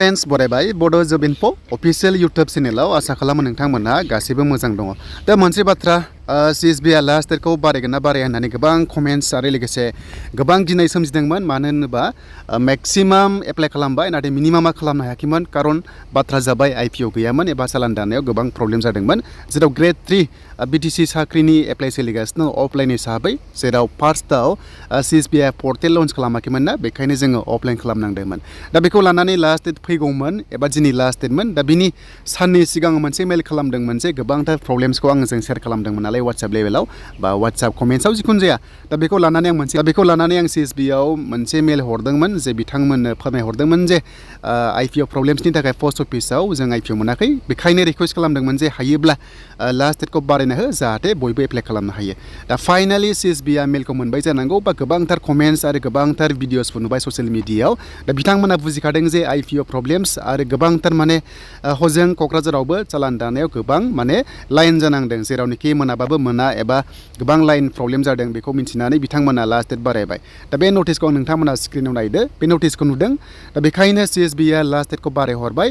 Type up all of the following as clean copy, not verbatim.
Friends बरायबाय Bodojobinfo official YouTube चेनेलाव आसा खालामो नोंथांमोनहा गासैबो मोजां दङ। दा मोनसे बाथ्रा CSB आ लास्ट डेटखौ बारायगोन ना बाराया होननानै गोबां कमेन्ट्स आरो लोगोसे गोबां गिनाय सोमजिदोंमोन। मानो होनोबा मैक्सिमाम एप्लाइ खालामबाय नाथाय मिनिमामा खालामनो हायाखैमोन कारण बाथ्रा जाबाय IPO गैयामोन एबा चालान दानायाव गोबां प्रब्लेम जादोंमोन। जेराव ग्रेड 3 BTC साख्रिनि एप्लाइ सोलिगासिनो अफलाइन हिसाबै, जेराव फार्स्टआव CSB आ पर्टेल लन्च खालामाखैमोन ना, बेखायनो जोङो अफलाइन खालामनांदोंमोन। दा बेखौ लानानै लास्ट डेट फैगौमोन एबा दिनै लास्ट डेटमोन। दा बिनि साननै सिगां मोनसे मेल खालामदोंमोन जे गोबांथार प्रब्लेम्सखौ आंजों शेयार खालामदोंमोन नालाय WhatsApp लेभेलाव बा WhatsApp कमेन्ट्सआव जिखुनु जाया। दा बेखौ लानानै आं CSB आव मोनसे मेल हरदोंमोन जे बिथांमोननो फोरमायहरदोंमोन जे IPO प्रब्लेम्सनि थाखाय पस्ट अफिसाव जों IPO मोनाखै, बेखायनो रिक्वेस्ट खालामदोंमोन जे हायोब्ला लास्ट डेटखौ बारायना हो जाहाथे बयबो एप्लाइ खालामनो हायो। दा फाइनालि CSB आ मेलखौ मोनबाय जानांगौ बा गोबांथार कमेन्ट्स आरो गोबांथार भिडिअसफोर नुबाय ससियेल मिडियायाव। दा बिथांमोना बुजिखादों जे IPO प्रब्लेम्स आरो गोबांथार माने हजों क'क्राझारावबो चालान दानायाव गोबां माने लाइन जानांदों, जेरावनोखि मोनाबाबो मोना एबा गोबां लाइन प्रब्लेम जादों बेखौ मिन्थिनानै बिथांमोना लास्ट डेट बारायबाय। दा बे नटिसखौ नोंथांमोना स्क्रिनाव नायदो, बे नटिसखौ नुदों। दा बेखायनो CSB आ लास्ट डेटखौ बारायहरबाय,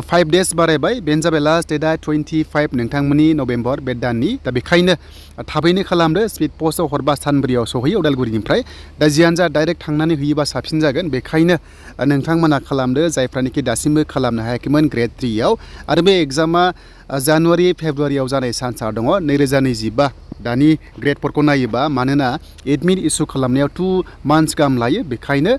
5 डेज बारायबाय। बेनो जाबाय लास्ट डेटआ 25 नोंथांमोननि नभेम्बर बे दाननि। दा बेखायनो थाबैनो खालामदो, स्पिड पस्टआव हरबा सानब्रैयाव सहैयो उदालगुरिनिफ्राय। दा जियानो जा डाइरेक्ट थांनानै होयोबा साबसिन जागोन, बेखायनो नोंथांमोना खालामदो जायफ्रानोखि दासिमबो खालामनो हायाखैमोन ग्रेड 3 आव। आरो बे एग्जामा जानुवारि फेब्रुवारियाव जानाय चान्सआ दङ 2025। दानि ग्रेडफोरखौ नायोबा, मानोना एडमिट इसु खालामनायाव 2 मान्थ्स गाहाम लायो, बेखायनो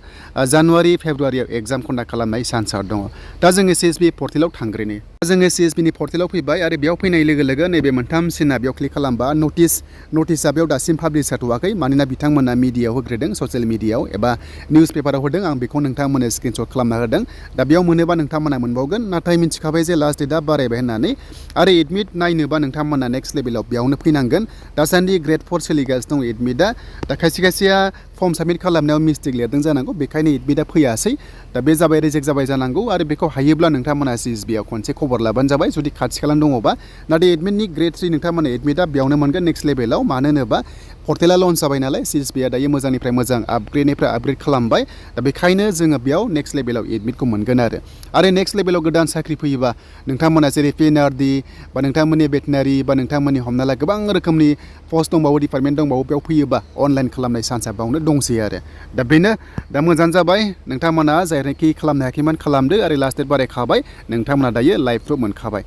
जानुवारि फेब्रुवारियाव एग्जाम कन्डाक्ट खालामनाय चान्सआ दङ। दा जोङो CSB पर्टेलाव थांग्रोनि। जोङो CSB नि पर्टेलाव फैबाय आरो बेयाव फैनाय लोगो लोगो नैबे मोनथाम सिनआ बेयाव क्लिक खालामबा नटिसआ बेयाव दासिम पाब्लिश जाथ'वाखै, मानोना बिथांमोना मिडियायाव होग्रोदों, ससियेल मिडियायाव एबा निउस पेपाराव होदों। आं बेखौ नोंथांमोननो स्क्रिनशट खालामना होदों। दा बेयाव मोनोबा नोंथांमोना मोनबावगोन, नाथाय मिथिखाबाय जे लास्ट डेटआ बारायबाय होननानै। आरो एडमिट नायनोबा नोंथांमोना नेक्स्ट लेभेलाव बेयावनो फैनांगोन। दासान्दि ग्रेड 4 सोलिगासिनो दं एडमिटआ। दा खायसेया फर्म साबमिट खालामनायाव मिस्टेक लिरदों जानांगौ, बेखायनो एडमिटआ फैयासै। दा बे जाबाय रिजेक्ट जाबाय जानांगौ। आरो बेखौ हायोब्ला नोंथांमोना CSB आव खनसे खबर लाबानो जाबाय जुदि खाथि खालाम दङबा। नाथाय एडमिटनि ग्रेड 3 नोंथांमोना एडमिटआ बेयावनो मोनगोन नेक्स्ट लेभेलाव। मानो होनोबा पर्टेला लन्च जाबाय नालाय, CSB आ दायो मोजांनिफ्राय मोजां आपग्रेड खालामबाय। दा बेखायनो जोङो बेयाव नेक्स्ट लेभेलाव एडमिटखौ मोनगोन। आरो नेक्स्ट लेभेलाव गोदान साख्रि फैयोबा नोंथांमोना जेरै PNRD बा नोंथांमोननि भेटेनारि बा नोंथांमोननि हमना ला गोबां रोखोमनि पस्ट दंबावो, डिपार्टमेन्ट दंबावो, बेयाव फैयोबा अनलाइन खालामनाय चान्सआ बावनो दंसै आरो। दा बेनो, दा मोजां जाबाय नोंथांमोना जायनोखि खालामनो हायाखैमोन खालामदो। आरो लास्ट डेट बारायखाबाय, नोंथांमोना दायो लाइभ प्रुफ मोनखाबाय।